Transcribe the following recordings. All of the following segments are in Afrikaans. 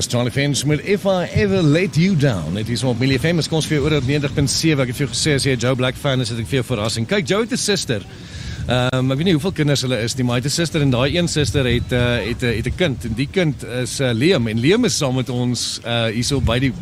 Charlie Finch met If I Ever Let You Down. Het is op Millie FM, kom ons vir jou oor op 90.7. Ek het vir jou gesê, as jy 'n Joe Black fan is, het ek vir jou verrassing. Kyk, Joe het 'n suster. Ek weet nie hoeveel kinders hulle is nie, maar hy het 'n suster en daai een suster het 'n kind. En die kind is Liam. En Liam is saam met ons hierso by die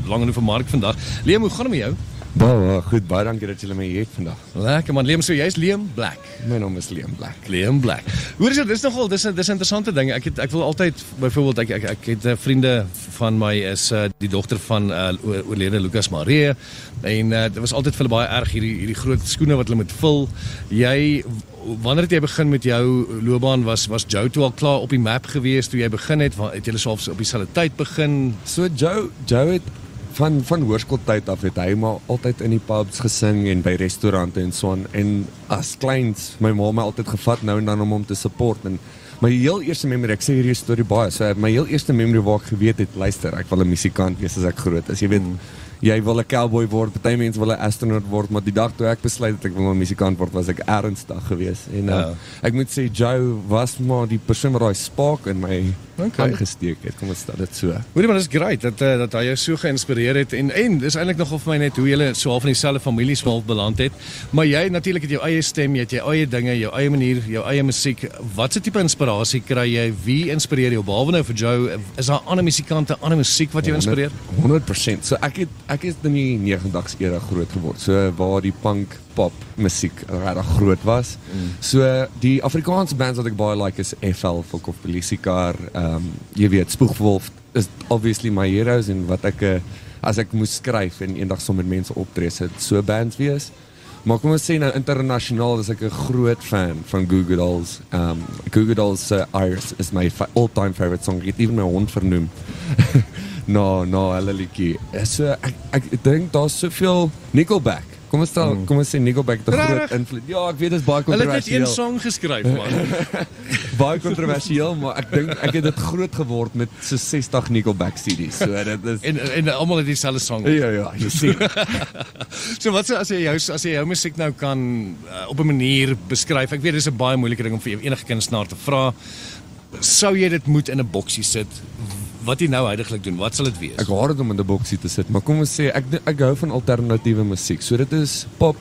Langehoeven Mark vandag. Liam, hoe gaan dit met jou? Baie goed, baie dankie dat julle my hier het vandag. Lekker man, Liam, so jy's Liam Black. My naam is Liam Black. Liam Black. Hoor jy, dis nogal, dis 'n interessante ding. Ek wil altyd, byvoorbeeld, ek het vriende van my is die dogter van oorlede Lucas Maree, en dit was altyd vir hulle baie erg hierdie groot skoene wat hulle moet vul. Wanneer het jy begin met jou loopbaan? Was Joe toe al klaar op die map gewees toe jy begin het? Het jy selfs op dieselfde tyd begin? So Joe het van hoërskooltyd af het hy maar altyd in die pubs gesing en by restaurante en so aan. En as kleins, my ma my altyd gevat nou en dan om hom te support. En my heel eerste memory, ek sê hierdie storie baie, so my heel eerste memory waar ek geweet het, luister, ek wil 'n musikant wees as ek groot is. Jy weet, jy wil 'n cowboy word, party mense wil 'n astronaut word, maar die dag toe ek besluit dat ek wil 'n musikant word, was ek ernstig geweest. En ek moet sê Joe was maar die persoon wat daai spark in my aangesteek het. Kom ons stel dit so. Hoorie, maar dit is great dat hy jou so geïnspireer het en dis eintlik nogal vir my net hoe julle so half in dieselfde families beland het. Maar jy natuurlik het jou eie stem, jy het jou eie dinge, jou eie manier, jou eie musiek. Wat se tipe inspirasie kry jy? Wie inspireer jou? Behalwe nou vir Joe, is daar ander musikante, ander musiek wat jou inspireer? 100%. So ek is in die 90's era groot geword. So waar die punk pop musiek regtig groot was. So die Afrikaanse bands wat ek baie like is FL, Volk of Polisiekar, jy weet, Spoegwolf is obviously my heroes en wat ek as ek moes skryf en eendag saam met mense optree, so bands wees. Maar kom ons sê nou internasionaal is ek 'n groot fan van Goo Goo Dolls. Goo Goo Dolls Iris is my all-time favorite song. Ek het even my hond vernoem. No, hulle liedjie. So ek dink daar's soveel Nickelback. Kom ons sê Nickelback het 'n groot invloed. Ja, ek weet dit is baie kontroversieel. Hulle het net een song geskryf, man. Baie kontroversieel, maar ek dink ek het dit groot geword met so 60 Nickelback CD's. So dit is en almal het dieselfde song. Ja, jy sien. So wat as jy jou musiek nou kan op 'n manier beskryf? Ek weet dis 'n baie moeilike ding om vir enige kunstenaar te vra. Sou jy dit moet in 'n boksie sit? Wat jy nou huidiglik doen, wat sal dit wees? Ek haat dit om in 'n boksie te sit, maar kom ons sê ek hou van alternatiewe musiek. So dit is pop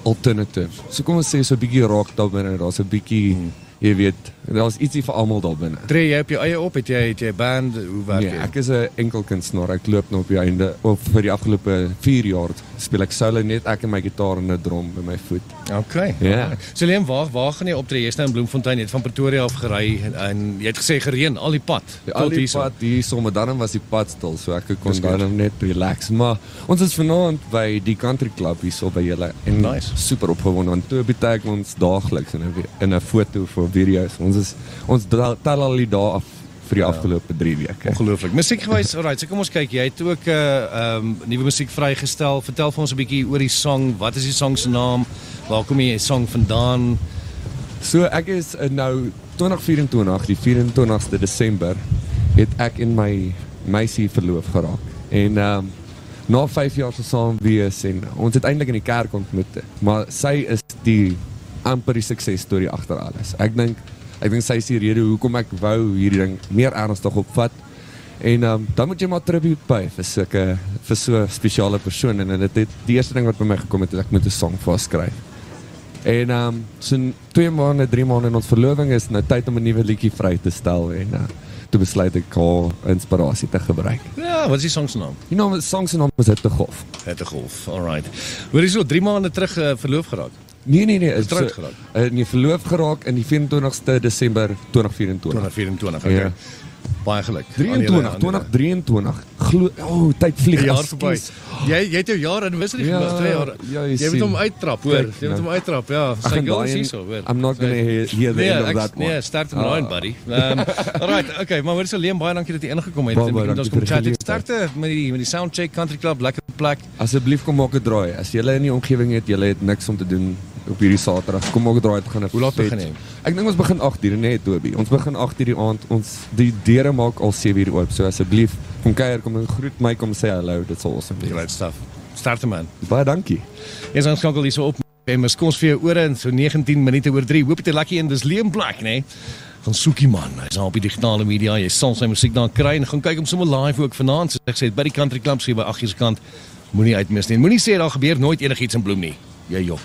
alternative. So kom ons sê so 'n bietjie rock daar binne, daar's 'n bietjie jy weet, daar's ietsie vir almal daar binne. Tree jy op jou eie op? Het jy 'n band? Hoe werk jy? Nee, ek is 'n enkel kunstenaar. Ek loop nou op die einde of vir die afgelope 4 jaar speel ek solo net ek en my gitaar en 'n drum by my voet. Okay. Ja. So Liam, waar gaan jy optree? Jy's nou in Bloemfontein, jy het van Pretoria af gery en jy het gesê gereën al die pad. Al die pad hier, maar dan was die pad stil, so ek kon dan net relax. Maar ons is vanaand by die Country Club hierso by julle en nice. Super opgewonde want toe beteken ons daagliks in 'n foto vir video's. Ons tel al die dae af vir die afgelope 3 weke. Ongelooflik. Musiekgewys, alright, so kom ons kyk. Jy het ook nuwe musiek vrygestel. Vertel vir ons 'n bietjie oor die song. Wat is die song se naam? Waar kom die song vandaan? So ek is nou 2024, die 24ste Desember, het ek en my meisie verloof geraak. En na 5 jaar saam wees en ons het eintlik in die kerk ontmoet. Maar sy is die amper die suksesstorie agter alles. Ek dink sy is die rede hoekom ek wou hierdie ding meer ernstig opvat. En dan moet jy maar tribute pay vir so 'n spesiale persoon en dit het die eerste ding wat by my gekom het is ek moet 'n song vir haar skryf. En so 2 maande, 3 maande in ons verloving is nou tyd om 'n nuwe liedjie vry te stel en toe besluit ek haar inspirasie te gebruik. Ja, wat is die song se naam? Die song se naam is Hitte Golf. Hitte Golf, alright. Hoor jy so 3 maande terug verloof geraak? Nee, Getrouwd geraak? Nee, verloof geraak in die 24ste Desember 2024. 2024, okay. Ja. Baie geluk. 2023. Tyd vlieg. Jaar verby. Jy het jou jaar anniversary gemaak, 2 jaar. Ja, jy moet hom uittrap, hoor. Jy moet hom uittrap, ja. Sy girls hierso, hoor. I'm not going to hear the end of that one. Nee, start him line, buddy. Alright, okay, maar hoor so Liam, baie dankie dat jy ingekom het. Baie Ons kom chat. Starte met die Soundcheck Country Club, lekker plek. Asseblief kom maak 'n draai. As jy in die omgewing het, jy het niks om te doen op hierdie Saterdag. Kom maak 'n draai, dit gaan 'n Hoe laat begin jy? Ek dink ons begin 8:00 net, Toby. Ons begin 8:00 die aand. Die deure maak al 7:00 oop. So asseblief kom kuier, kom en groet my, kom sê hallo. Dit sal awesome wees. Great stuff. Start man. Baie dankie. Ons gaan skakel hierso op Famous, kom ons vir jou ore in so 19 minute oor 3. Hoop jy 'n lekker een, dis Liam Black, né? Van Soekie man, hy's al op die digitale media, jy sal sy musiek daar kry en gaan kyk hom sommer live ook vanaand, soos ek sê, by die Country Club, so by 8:00 se kant, moenie uitmis nie. Moenie sê daar gebeur nooit enigiets in Bloem nie. Jy joh.